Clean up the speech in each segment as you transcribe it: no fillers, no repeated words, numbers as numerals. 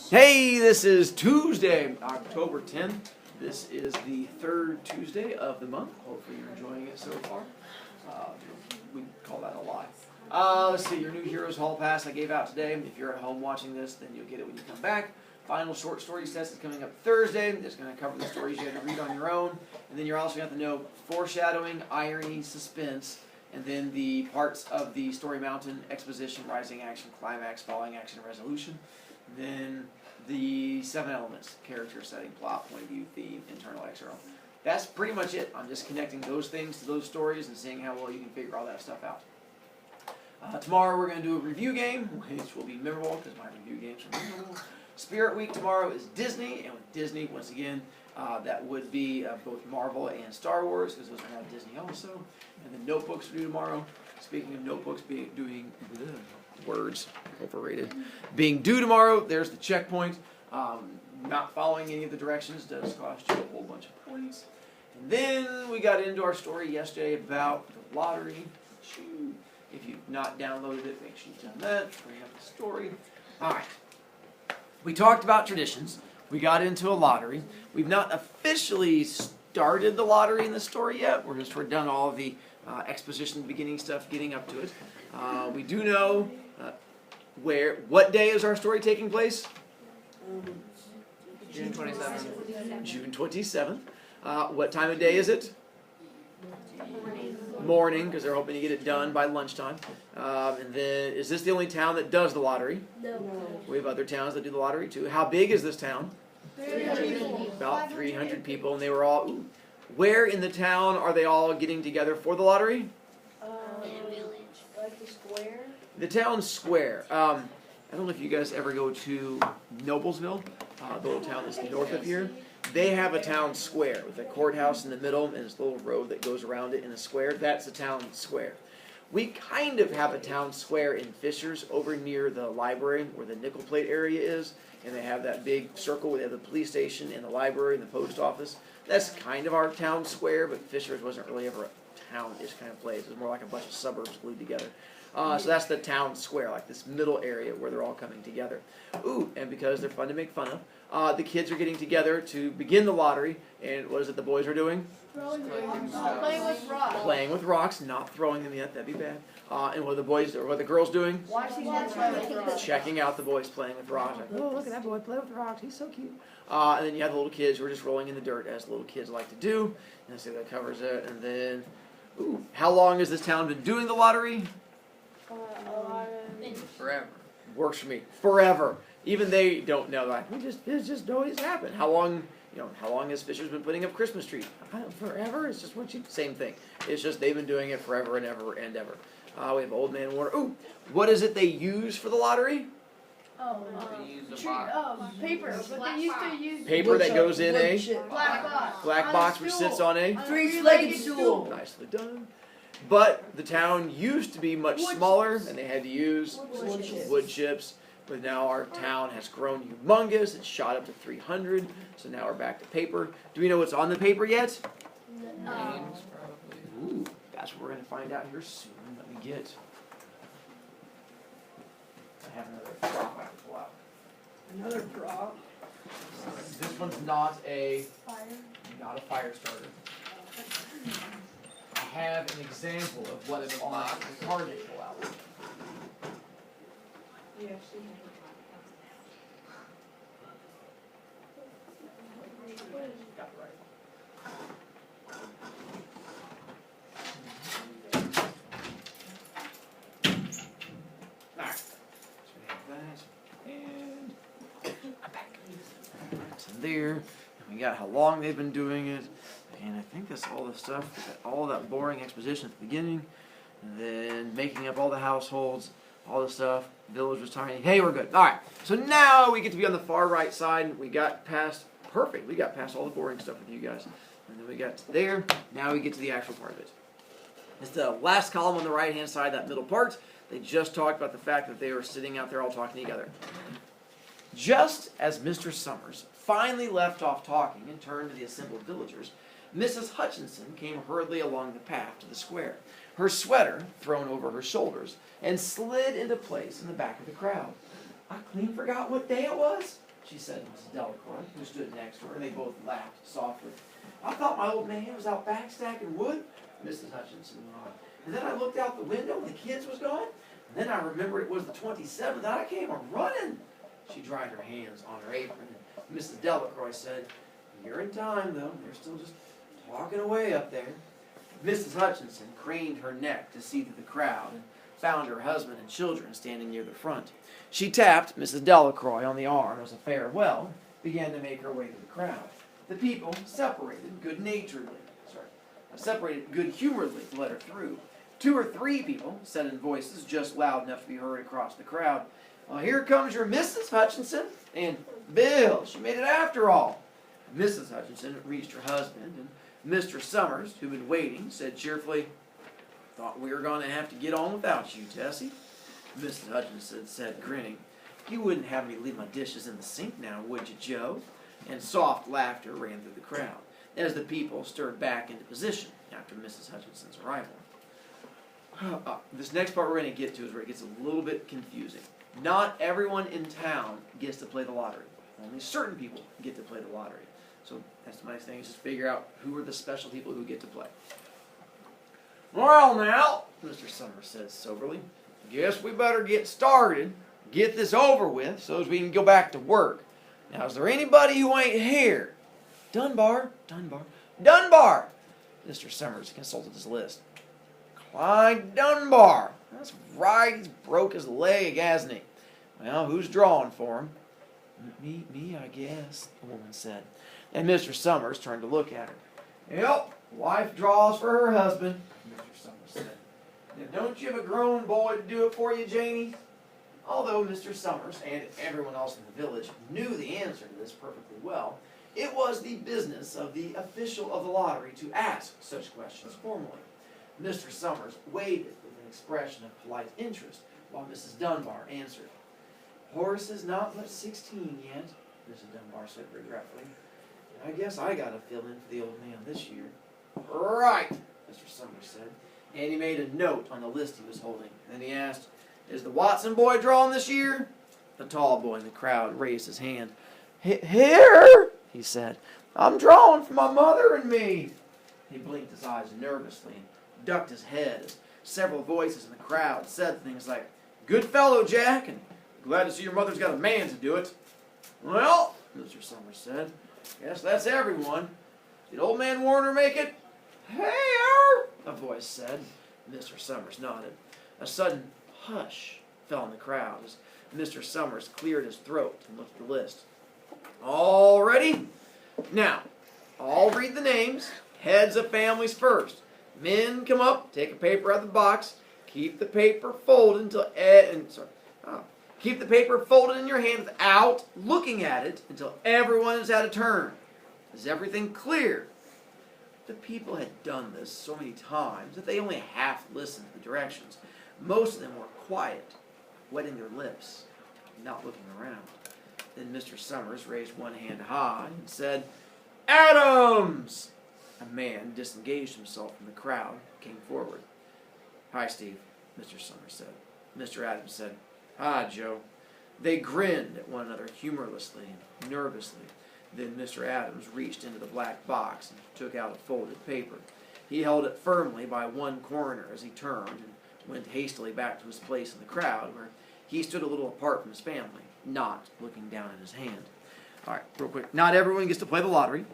Hey, this is Tuesday, October 10th. This is the third Tuesday of the month. Hopefully you're enjoying it so far. We call that a lie. Let's see, your new Heroes Hall Pass I gave out today. If you're at home watching this, then you'll get it when you come back. Final short stories test is coming up Thursday. It's going to cover the stories you had to read on your own. And then you're also going to have to know foreshadowing, irony, suspense, and then the parts of the story mountain: exposition, rising action, climax, falling action, resolution. Then the 7 elements: character, setting, plot, point of view, theme, internal, external. That's pretty much it. I'm just connecting those things to those stories and seeing how well you can figure all that stuff out. Tomorrow we're going to do a review game, which will be memorable because my review games are memorable. Spirit Week tomorrow is Disney, and with Disney, once again, that would be both Marvel and Star Wars, because those are now Disney also. And the notebooks are due tomorrow. Speaking of notebooks doing words, overrated, being due tomorrow, there's the checkpoint. Not following any of the directions does cost you a whole bunch of points. And then we got into our story yesterday about the lottery. If you've not downloaded it, make sure you've done that. Bring up the story. All right. We talked about traditions. We got into a lottery. We've not officially started the lottery in the story yet. We're done all of the exposition, beginning stuff, getting up to it. We do know what day is our story taking place? June 27th. June 27th. What time of day is it? Morning, because they're hoping to get it done by lunchtime. And then, is this the only town that does the lottery? No. We have other towns that do the lottery too. How big is this town? 300 people. About 300 people, and they were all. Ooh. Where in the town are they all getting together for the lottery? Like the square. The town square. I don't know if you guys ever go to Noblesville, the little town that's north of here. They have a town square with a courthouse in the middle and this little road that goes around it in a square. That's the town square. We kind of have a town square in Fishers over near the library where the nickel plate area is. And they have that big circle where they have the police station and the library and the post office. That's kind of our town square, but Fishers wasn't really ever a town-ish kind of place. It was more like a bunch of suburbs glued together. So that's the town square, like this middle area where they're all coming together. Ooh, and because they're fun to make fun of, the kids are getting together to begin the lottery. And what is it the boys are doing? Playing with rocks. Playing with rocks, not throwing them yet. That'd be bad. And what are the girls doing? Watching them play with rocks. Checking out the boys playing with rocks. Like, oh, look at that boy play with rocks. He's so cute. And then you have the little kids who are just rolling in the dirt, as little kids like to do. And so that covers it. And then, ooh, how long has this town been doing the lottery? Forever. Works for me. Forever. Even they don't know. Like, it's just always happened. How long? How long has Fishers been putting up Christmas trees? Forever. It's just same thing. It's just they've been doing it forever and ever and ever. We have Old Man Water. Ooh, what is it they use for the lottery? Paper. But they used to use Paper that goes in a black box. black box which sits on a three-legged stool. nicely done. But the town used to be much smaller, and they had to use wood chips. But now our town has grown humongous. It's shot up to 300. So now we're back to paper. Do we know what's on the paper yet? Names, probably. Ooh, that's what we're going to find out here soon. Let me get. I have another prop I have to pull out. Another prop. This one's not a fire starter. I have an example of what is on the card they pull out. Got it right. Alright. So we have that. And I'm back. That's in there. And we got how long they've been doing it. And I think that's all the stuff. We got all that boring exposition at the beginning. And then making up all the households. All the stuff. Village was tiny. Hey, we're good. All right. So now we get to be on the far right side. We got past. Perfect. We got past all the boring stuff with you guys. And then we got to there. Now we get to the actual part of it. It's the last column on the right-hand side, that middle part. They just talked about the fact that they were sitting out there all talking together. Just as Mr. Summers finally left off talking and turned to the assembled villagers, Mrs. Hutchinson came hurriedly along the path to the square, her sweater thrown over her shoulders, and slid into place in the back of the crowd. I clean forgot what day it was, she said to Mrs. Delacroix, who stood next to her, and they both laughed softly. I thought my old man was out back stacking wood, Mrs. Hutchinson went on. And then I looked out the window and the kids was gone. And then I remembered it was the 27th, and I came a-running. She dried her hands on her apron, and Mrs. Delacroix said, you're in time, though. They're still just talking away up there. Mrs. Hutchinson craned her neck to see through the crowd and found her husband and children standing near the front. She tapped Mrs. Delacroix on the arm as a farewell, began to make her way through the crowd. The people separated good-humoredly to let her through. 2 or 3 people said in voices just loud enough to be heard across the crowd, well, here comes your Mrs. Hutchinson, and Bill, she made it after all. Mrs. Hutchinson reached her husband, and Mr. Summers, who'd been waiting, said cheerfully, thought we were going to have to get on without you, Tessie. Mrs. Hutchinson said, grinning, you wouldn't have me leave my dishes in the sink now, would you, Joe? And soft laughter ran through the crowd as the people stirred back into position after Mrs. Hutchinson's arrival. This next part we're going to get to is where it gets a little bit confusing. Not everyone in town gets to play the lottery. Only certain people get to play the lottery. So that's the nice thing, is just figure out who are the special people who get to play. Well now, Mr. Summers says soberly, guess we better get started, get this over with, so as we can go back to work. Now, is there anybody who ain't here? Dunbar. Mr. Summers consulted his list. Clyde Dunbar. That's right, he's broke his leg, hasn't he? Well, who's drawing for him? Me, I guess, the woman said. And Mr. Summers turned to look at her. Yep, wife draws for her husband, Mr. Summers said. Now, don't you have a grown boy to do it for you, Janie? Although Mr. Summers and everyone else in the village knew the answer to this perfectly well, it was the business of the official of the lottery to ask such questions formally. Mr. Summers waited with an expression of polite interest while Mrs. Dunbar answered. Horace is not but 16 yet, Mrs. Dunbar said regretfully. I guess I got to fill in for the old man this year. Right, Mr. Summers said, and he made a note on the list he was holding. And then he asked, is the Watson boy drawing this year? The tall boy in the crowd raised his hand. Here, he said. I'm drawing for my mother and me. He blinked his eyes nervously and ducked his head as several voices in the crowd said things like, good fellow, Jack, and glad to see your mother's got a man to do it. Well, Mr. Summers said, guess that's everyone. Did old man Warner make it? Here, a voice said. Mr. Summers nodded. A sudden hush fell on the crowd as Mr. Summers cleared his throat and looked at the list. All ready? Now, I'll read the names. Heads of families first. Men, come up, take a paper out of the box. Keep the paper folded until keep the paper folded in your hand without looking at it until everyone has had a turn. Is everything clear? The people had done this so many times that they only half listened to the directions. Most of them were quiet, wetting their lips, not looking around. Then Mr. Summers raised one hand high and said, Adams! A man disengaged himself from the crowd, came forward. Hi, Steve, Mr. Summers said. Mr. Adams said, Hi, Joe. They grinned at one another humorlessly and nervously. Then Mr. Adams reached into the black box and took out a folded paper. He held it firmly by one corner as he turned and went hastily back to his place in the crowd, where he stood a little apart from his family, not looking down at his hand. All right, real quick. Not everyone gets to play the lottery.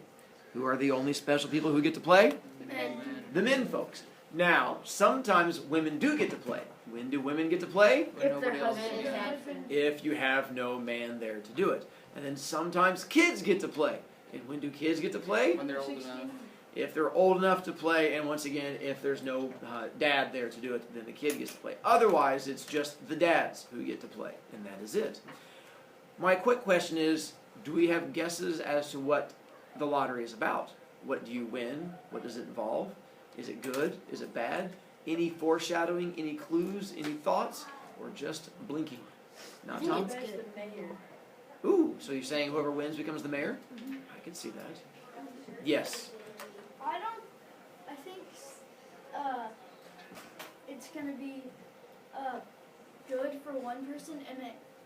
Who are the only special people who get to play? Men. The men folks. Now, sometimes women do get to play. When do women get to play? If nobody their else husband is is there. husband. If you have no man there to do it. And then sometimes kids get to play. And when do kids get to play? When they're old enough. If they're old enough to play, and once again, if there's no dad there to do it, then the kid gets to play. Otherwise, it's just the dads who get to play, and that is it. My quick question is, do we have guesses as to what the lottery is about? What do you win? What does it involve? Is it good? Is it bad? Any foreshadowing? Any clues? Any thoughts? Or just blinking? Not Tom? the mayor. Ooh, so you're saying whoever wins becomes the mayor? I can see that. Yes. I think it's gonna be good for one person, and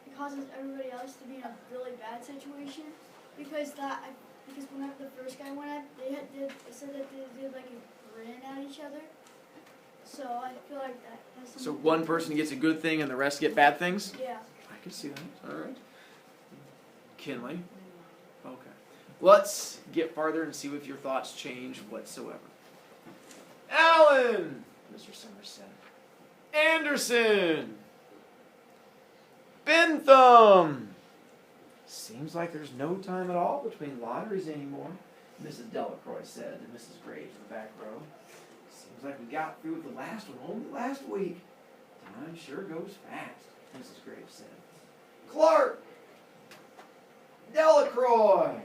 it causes everybody else to be in a really bad situation because whenever the first guy went up, they said that they did like a grin at each other. So I feel like that has So something one person gets a good thing and the rest get bad things? Yeah. I can see that. All right. Kinley? Okay. Let's get farther and see if your thoughts change whatsoever. Allen! Mr. Summers said. Anderson! Bentham! Seems like there's no time at all between lotteries anymore, Mrs. Delacroix said to Mrs. Graves in the back row. Seems like we got through with the last one only last week. Time sure goes fast, Mrs. Graves said. Clark! Delacroix!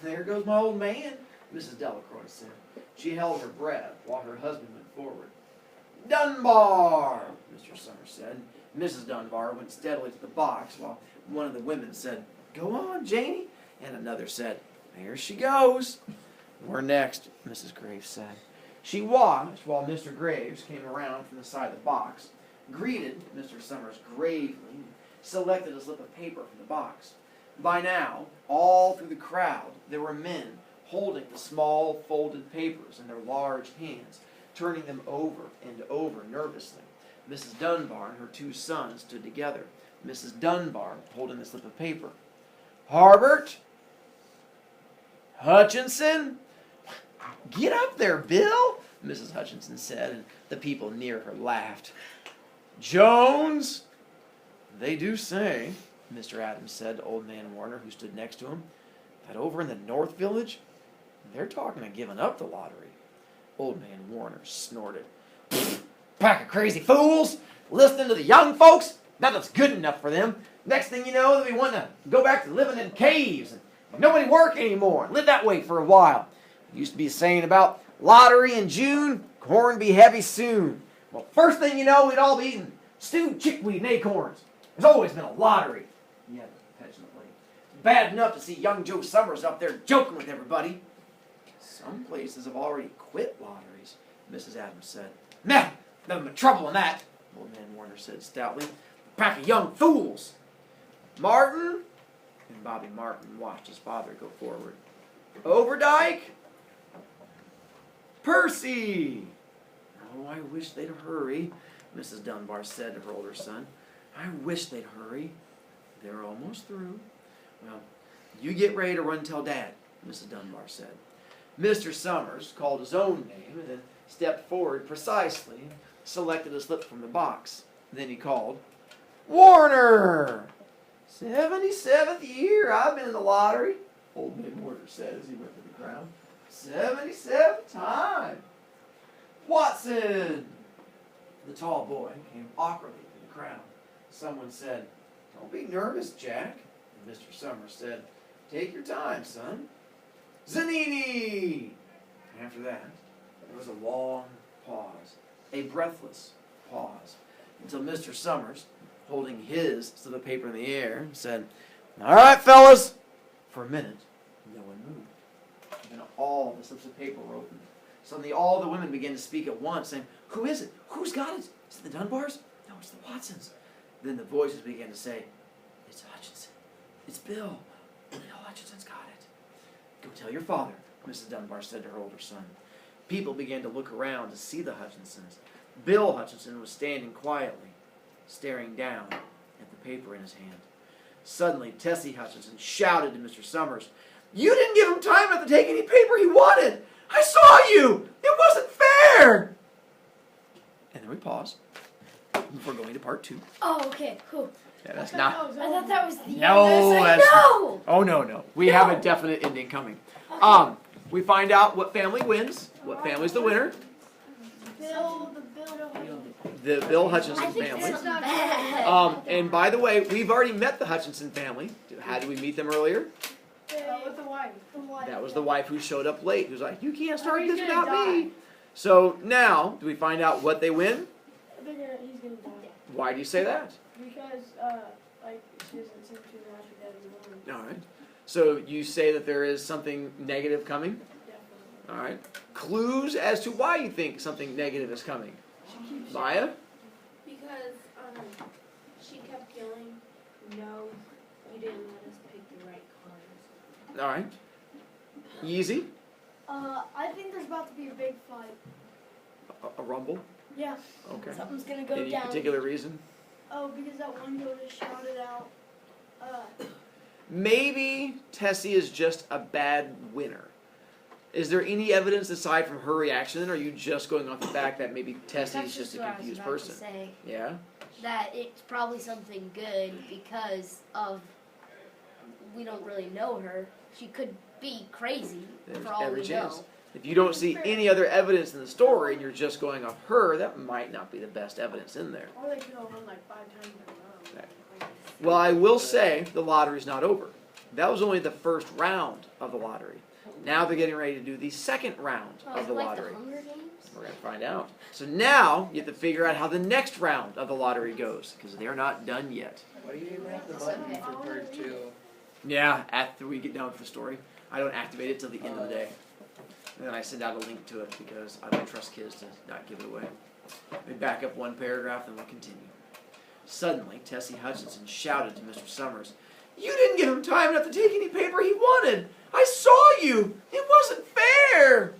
There goes my old man, Mrs. Delacroix said. She held her breath while her husband went forward. Dunbar! Mr. Summers said. Mrs. Dunbar went steadily to the box while one of the women said, "Go on, Janie," and another said, "There she goes." "We're next," Mrs. Graves said. She watched while Mr. Graves came around from the side of the box, greeted Mr. Summers gravely, and selected a slip of paper from the box. By now, all through the crowd, there were men holding the small folded papers in their large hands, turning them over and over nervously. Mrs. Dunbar and her two sons stood together, Mrs. Dunbar holding the slip of paper. "Harbert? Hutchinson? Get up there, Bill," Mrs. Hutchinson said, and the people near her laughed. "Jones? They do say," Mr. Adams said to Old Man Warner, who stood next to him, "that over in the North Village, they're talking of giving up the lottery." Old Man Warner snorted. "Pack of crazy fools! Listening to the young folks? Nothing's good enough for them. Next thing you know, they'll be wanting to go back to living in caves and nobody work anymore. Live that way for a while. Used to be saying about lottery in June, corn be heavy soon. Well, first thing you know, we'd all be eating stewed chickweed and acorns. There's always been a lottery." He added petulantly. "Bad enough to see young Joe Summers up there joking with everybody." "Some places have already quit lotteries," Mrs. Adams said. "Nah, nothing but trouble in that," Old Man Warner said stoutly. "A pack of young fools." "Martin?" And Bobby Martin watched his father go forward. "Overdyke? Percy?" "Oh, I wish they'd hurry," Mrs. Dunbar said to her older son. "I wish they'd hurry. They're almost through." "Well, you get ready to run and tell Dad," Mrs. Dunbar said. Mr. Summers called his own name and then stepped forward precisely and selected a slip from the box. Then he called, "Warner! 77th year I've been in the lottery," Old Man Warner said as he went to the crowd. 77th time. "Watson!" The tall boy came awkwardly to the crowd. Someone said, "Don't be nervous, Jack." And Mr. Summers said, "Take your time, son." "Zanini!" After that, there was a long pause, a breathless pause, until Mr. Summers, holding his slip of paper in the air, said, "All right, fellas." For a minute, no one moved. Then all the slips of paper were opened. Suddenly all the women began to speak at once, saying, "Who is it? Who's got it? Is it the Dunbars? No, it's the Watsons." Then the voices began to say, "It's Hutchinson. It's Bill. Bill Hutchinson's got it." "Go tell your father," Mrs. Dunbar said to her older son. People began to look around to see the Hutchinsons. Bill Hutchinson was standing quietly, staring down at the paper in his hand. Suddenly, Tessie Hutchinson shouted to Mr. Summers, "You didn't give him time enough to take any paper he wanted! I saw you! It wasn't fair!" And then we pause before going to part 2. Oh, okay. Cool. Yeah, that's not... I thought that was the end. No, I was like, that's- no! Oh, no. We have a definite ending coming. We find out what family wins, what family's the winner. The Bill Hutchinson I think family. it's bad. And by the way, we've already met the Hutchinson family. How did we meet them earlier? With the wife. That was the wife who showed up late, who's like, "You can't start he's this gonna without me." So now, do we find out what they win? He's gonna die. Why do you say that? Because, she doesn't seem too happy that he won. All right. So you say that there is something negative coming? Definitely. All right. Clues as to why you think something negative is coming. Maya? Because she kept yelling No, you didn't let us pick the right cards. All right. Easy. I think there's about to be a big fight. A rumble. Yeah. Okay. Something's gonna go Any down. particular reason? Oh, because that one girl just shouted out. Maybe Tessie is just a bad winner. Is there any evidence aside from her reaction, or are you just going off the fact that maybe Tessie is That's just a what I was confused about person? to say. Yeah? That it's probably something good because of we don't really know her. She could be crazy There's for all every we chance. know. If you don't see any other evidence in the story and you're just going off her, that might not be the best evidence in there. Or they could have won like 5 times in a row. Well, I will say the lottery's not over. That was only the first round of the lottery. Now they're getting ready to do the second round Oh, of is the it like lottery. the Hunger Games? We're going to find out. So now you have to figure out how the next round of the lottery goes, because they're not done yet. Why do you even have the button for part 2? Yeah, after we get done with the story. I don't activate it till the end of the day. And then I send out a link to it because I don't trust kids to not give it away. We back up one paragraph and we'll continue. Suddenly, Tessie Hutchinson shouted to Mr. Summers, "You didn't give him time enough to take any paper he wanted! I saw you! It wasn't fair!"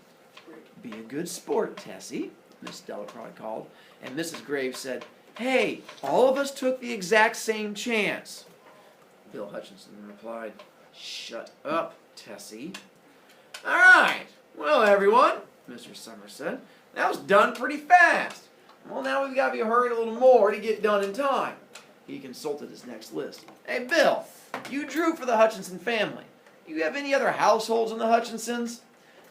"Be a good sport, Tessie," Miss Delacroix called, and Mrs. Graves said, "Hey, all of us took the exact same chance." Bill Hutchinson replied, "Shut up, Tessie." "All right. Well, everyone," Mr. Summers said, "that was done pretty fast. Well, now we've got to be hurrying a little more to get done in time." He consulted his next list. "Hey, Bill, you drew for the Hutchinson family. Do you have any other households in the Hutchinsons?"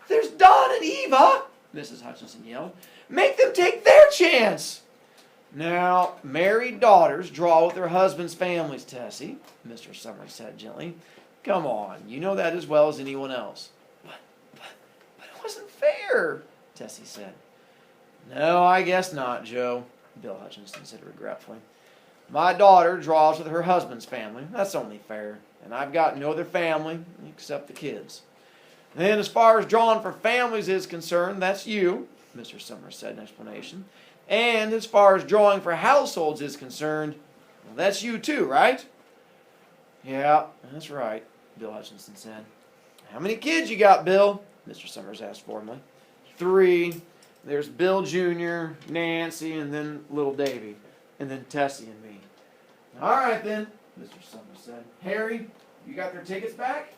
"There's Don and Eva," Mrs. Hutchinson yelled. "Make them take their chance." "Now, married daughters draw with their husbands' families, Tessie," Mr. Summers said gently. "Come on, you know that as well as anyone else." But it wasn't fair," Tessie said. "No, I guess not, Joe," Bill Hutchinson said regretfully. "My daughter draws with her husband's family. That's only fair. And I've got no other family except the kids." "Then as far as drawing for families is concerned, that's you," Mr. Summers said in explanation. "And as far as drawing for households is concerned, well, that's you too, right?" "Yeah, that's right," Bill Hutchinson said. "How many kids you got, Bill?" Mr. Summers asked formally. "3. There's Bill Jr., Nancy, and then little Davy, and then Tessie and me." "All right then," Mr. Summers said. "Harry, you got their tickets back?"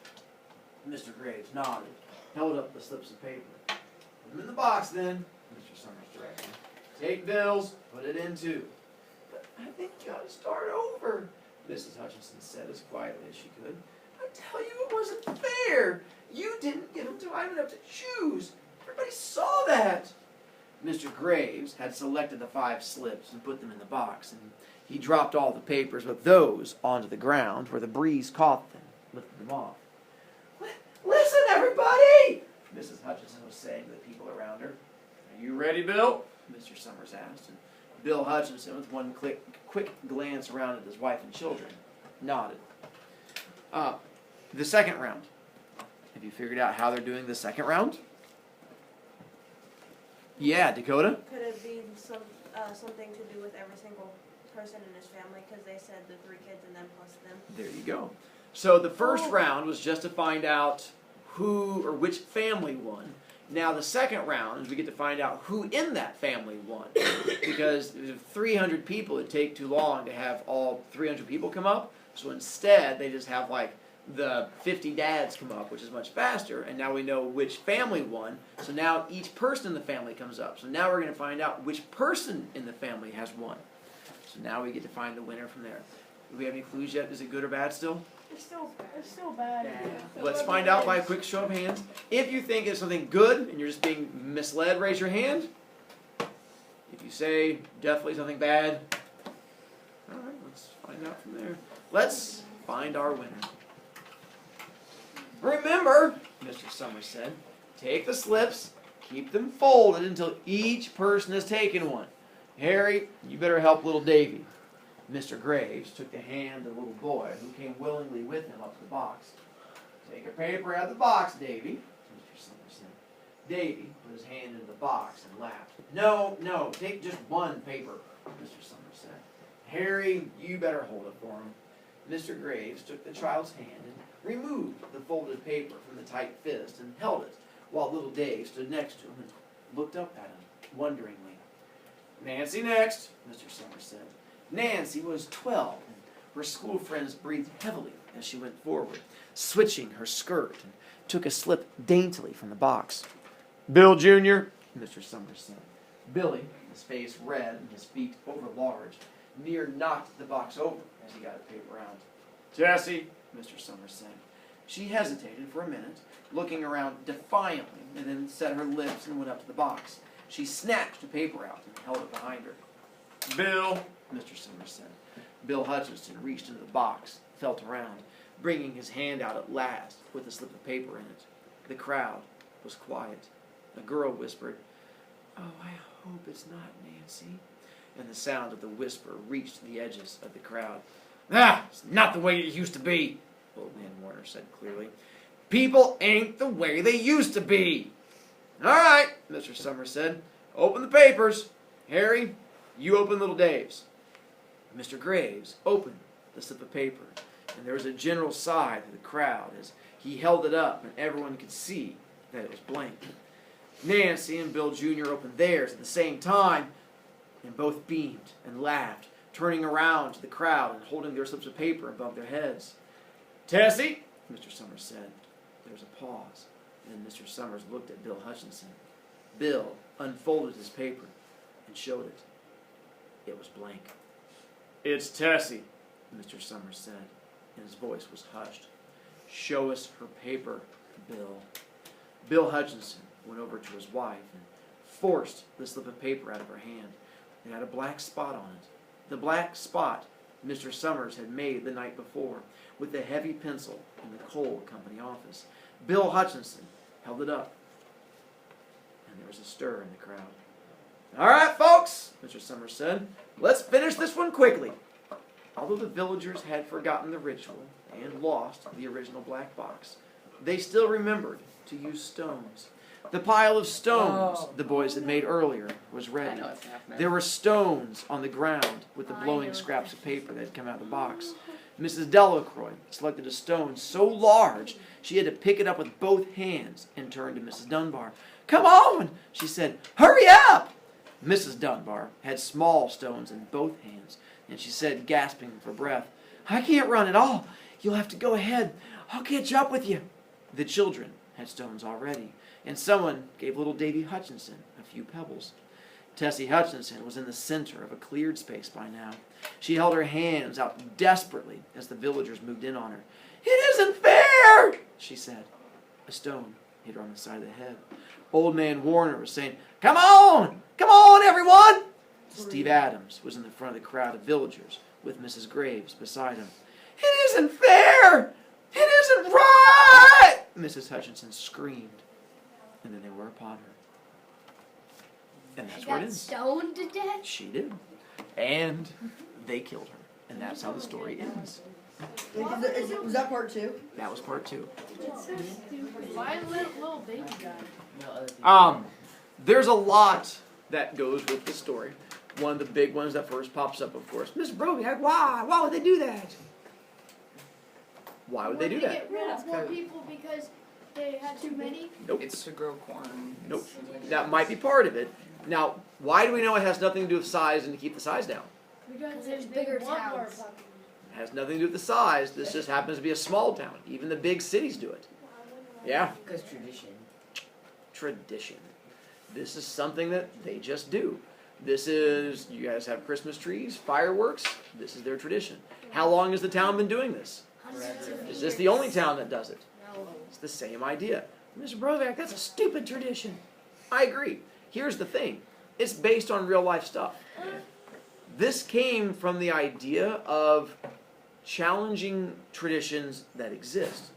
Mr. Graves nodded, held up the slips of paper. "Put them in the box then," Mr. Summers directed. "Take Bill's, put it in too." "But I think you ought to start over," Mrs. Hutchinson said as quietly as she could. "I tell you, it wasn't fair. You didn't give him time enough to choose. Everybody saw that." Mr. Graves had selected the 5 slips and put them in the box, and he dropped all the papers but those onto the ground where the breeze caught them, lifted them off. "Listen, everybody!" Mrs. Hutchinson was saying to the people around her. "Are you ready, Bill?" Mr. Summers asked, and Bill Hutchinson, with one quick glance around at his wife and children, nodded. The second round. Have you figured out how they're doing the second round? Yeah, Dakota? Could it be something to do with every single person in his family? Because they said the 3 kids and then plus them. There you go. So the first round was just to find out who or which family won. Now the second round is we get to find out who in that family won. Because if 300 people, it'd take too long to have all 300 people come up. So instead, they just have like the 50 dads come up, which is much faster. And now we know which family won. So now each person in the family comes up. So now we're going to find out which person in the family has won. So now we get to find the winner from there. Do we have any clues yet? Is it good or bad still? It's still bad. Let's find out by a quick show of hands. If you think it's something good and you're just being misled, raise your hand. If you say definitely something bad, all right, let's find out from there. Let's find our winner. "Remember," Mr. Summers said, "take the slips, keep them folded until each person has taken one. Harry, you better help little Davy." Mr. Graves took the hand of the little boy who came willingly with him up to the box. "Take a paper out of the box, Davy," Mr. Summers said. Davy put his hand in the box and laughed. No, take just one paper," Mr. Summers said. "Harry, you better hold it for him." Mr. Graves took the child's hand and removed the folded paper from the tight fist and held it, while little Dave stood next to him and looked up at him wonderingly. "Nancy next," Mr. Summers said. Nancy was 12, and her school friends breathed heavily as she went forward, switching her skirt, and took a slip daintily from the box. "Bill Jr.," Mr. Summers said. Billy, his face red and his feet overlarge, near knocked the box over as he got a paper out. "Tessie," Mr. Summers said. She hesitated for a minute, looking around defiantly, and then set her lips and went up to the box. She snatched a paper out and held it behind her. "Bill," Mr. Summers said. Bill Hutchinson reached into the box, felt around, bringing his hand out at last with a slip of paper in it. The crowd was quiet. A girl whispered, "Oh, I hope it's not Nancy." And the sound of the whisper reached the edges of the crowd. "Ah, it's not the way it used to be," Old Man Warner said clearly. "People ain't the way they used to be." "All right," Mr. Summers said. "Open the papers. Harry, you open little Dave's." Mr. Graves opened the slip of paper, and there was a general sigh through the crowd as he held it up and everyone could see that it was blank. Nancy and Bill Jr. opened theirs at the same time, and both beamed and laughed, turning around to the crowd and holding their slips of paper above their heads. "Tessie," Mr. Summers said. There was a pause, and then Mr. Summers looked at Bill Hutchinson. Bill unfolded his paper and showed it. It was blank. "It's Tessie," Mr. Summers said, and his voice was hushed. "Show us her paper, Bill." Bill Hutchinson went over to his wife and forced the slip of paper out of her hand. It had a black spot on it. The black spot Mr. Summers had made the night before with a heavy pencil in the coal company office. Bill Hutchinson held it up, and there was a stir in the crowd. "All right, folks," Mr. Summers said, "let's finish this one quickly." Although the villagers had forgotten the ritual and lost the original black box, they still remembered to use stones. The pile of stones the boys had made earlier was I ready. know it's happening. There were stones on the ground with the blowing scraps of paper that had come out of the box. Mrs. Delacroix selected a stone so large she had to pick it up with both hands and turned to Mrs. Dunbar. "Come on," she said. "Hurry up!" Mrs. Dunbar had small stones in both hands, and she said, gasping for breath, "I can't run at all. You'll have to go ahead. I'll catch up with you." The children had stones already, and someone gave little Davy Hutchinson a few pebbles. Tessie Hutchinson was in the center of a cleared space by now. She held her hands out desperately as the villagers moved in on her. "It isn't fair," she said. A stone hit her on the side of the head. Old Man Warner was saying, "Come on! Come on, everyone!" Steve Adams was in the front of the crowd of villagers with Mrs. Graves beside him. "It isn't fair! It isn't right!" Mrs. Hutchinson screamed, and then they were upon her. And that's She where it got ends. stoned to death? She did. And they killed her. And that's how the story ends. Was that part 2? That was part 2. It's so stupid. Why little baby guy? No, other people. There's a lot that goes with the story. One of the big ones that first pops up, of course, Miss Brovicast, why would they do that? Why would they do They that? get rid of more people because they had too many. Nope. It's to grow corn. Nope. That might be part of it. Now, why do we know it has nothing to do with size and to keep the size down? Because There's they bigger want more towns. population. It has nothing to do with the size. This just happens to be a small town. Even the big cities do it. Yeah. Because tradition. Tradition. This is something that they just do. This is, you guys have Christmas trees, fireworks. This is their tradition. How long has the town been doing this? Hundreds of Is this years. the only town that does it? No. It's the same idea. Mr. Brovak, that's a stupid tradition. I agree. Here's the thing. It's based on real life stuff. This came from the idea of challenging traditions that exist.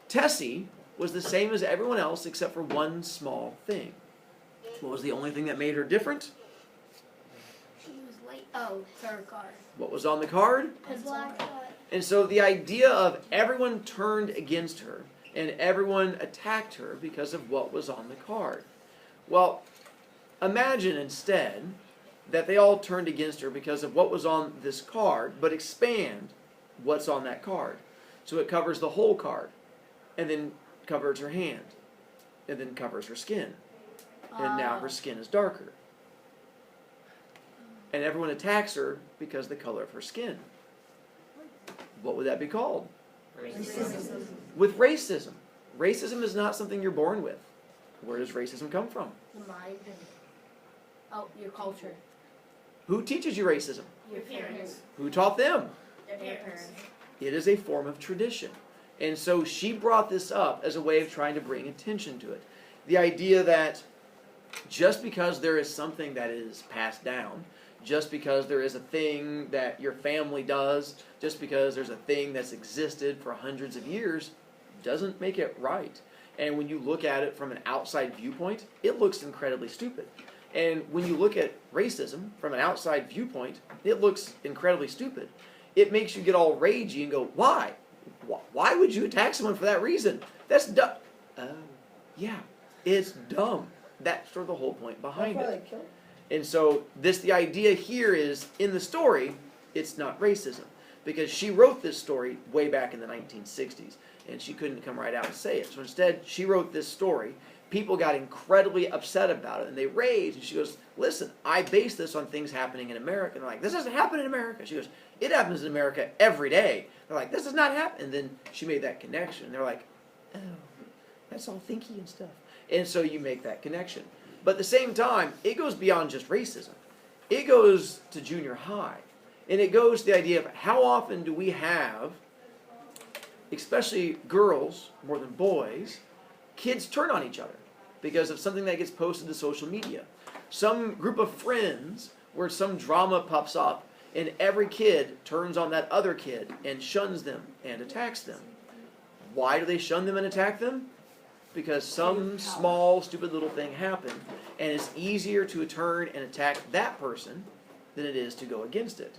Tessie was the same as everyone else except for one small thing. What was the only thing that made her different? She was late. Oh, third card. What was on the card? A black guy. And so the idea of everyone turned against her and everyone attacked her because of what was on the card. Well, imagine instead that they all turned against her because of what was on this card, but expand what's on that card. So it covers the whole card, and then covers her hand, and then covers her skin. And now her skin is darker. And everyone attacks her because of the color of her skin. What would that be called? Racism. With racism. Racism is not something you're born with. Where does racism come from? The mind. Oh, your culture. Who teaches you racism? Your parents. Who taught them? Their Their parents. parents. It is a form of tradition. And so she brought this up as a way of trying to bring attention to it. The idea that just because there is something that is passed down, just because there is a thing that your family does, just because there's a thing that's existed for hundreds of years, doesn't make it right. And when you look at it from an outside viewpoint, it looks incredibly stupid. And when you look at racism from an outside viewpoint, it looks incredibly stupid. It makes you get all ragey and go, why? Why would you attack someone for that reason? That's dumb. Oh, yeah, it's dumb. That's sort of the whole point behind That's why it. they killed And so the idea here is, in the story, it's not racism. Because she wrote this story way back in the 1960s, and she couldn't come right out and say it. So instead, she wrote this story. People got incredibly upset about it, and they raged. And she goes, listen, I base this on things happening in America. And they're like, this doesn't happen in America. She goes, it happens in America every day. They're like, this does not happen. And then she made that connection. And they're like, oh, that's all thinky and stuff. And so you make that connection. But at the same time, it goes beyond just racism. It goes to junior high. And it goes to the idea of how often do we have, especially girls more than boys, kids turn on each other because of something that gets posted to social media. Some group of friends where some drama pops up and every kid turns on that other kid and shuns them and attacks them. Why do they shun them and attack them? Because some small, stupid little thing happened, and it's easier to turn and attack that person than it is to go against it.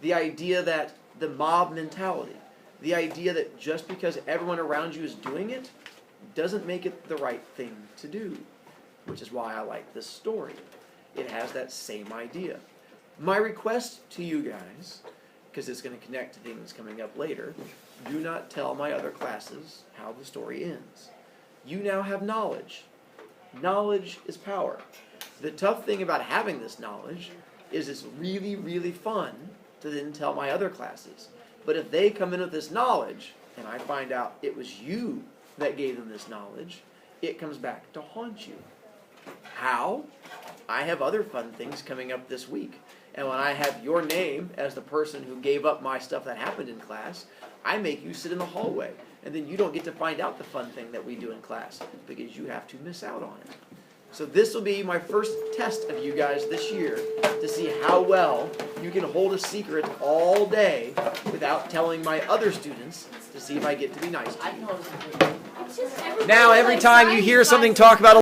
The idea that the mob mentality, the idea that just because everyone around you is doing it, doesn't make it the right thing to do, which is why I like this story. It has that same idea. My request to you guys, because it's going to connect to things coming up later, do not tell my other classes how the story ends. You now have knowledge. Knowledge is power. The tough thing about having this knowledge is it's really, really fun to then tell my other classes. But if they come in with this knowledge, and I find out it was you that gave them this knowledge, it comes back to haunt you. How? I have other fun things coming up this week. And when I have your name as the person who gave up my stuff that happened in class, I make you sit in the hallway. And then you don't get to find out the fun thing that we do in class because you have to miss out on it. So this will be my first test of you guys this year to see how well you can hold a secret all day without telling my other students to see if I get to be nice to I you. know it's a good It's just everybody Now every likes time you science hear something classes. talk about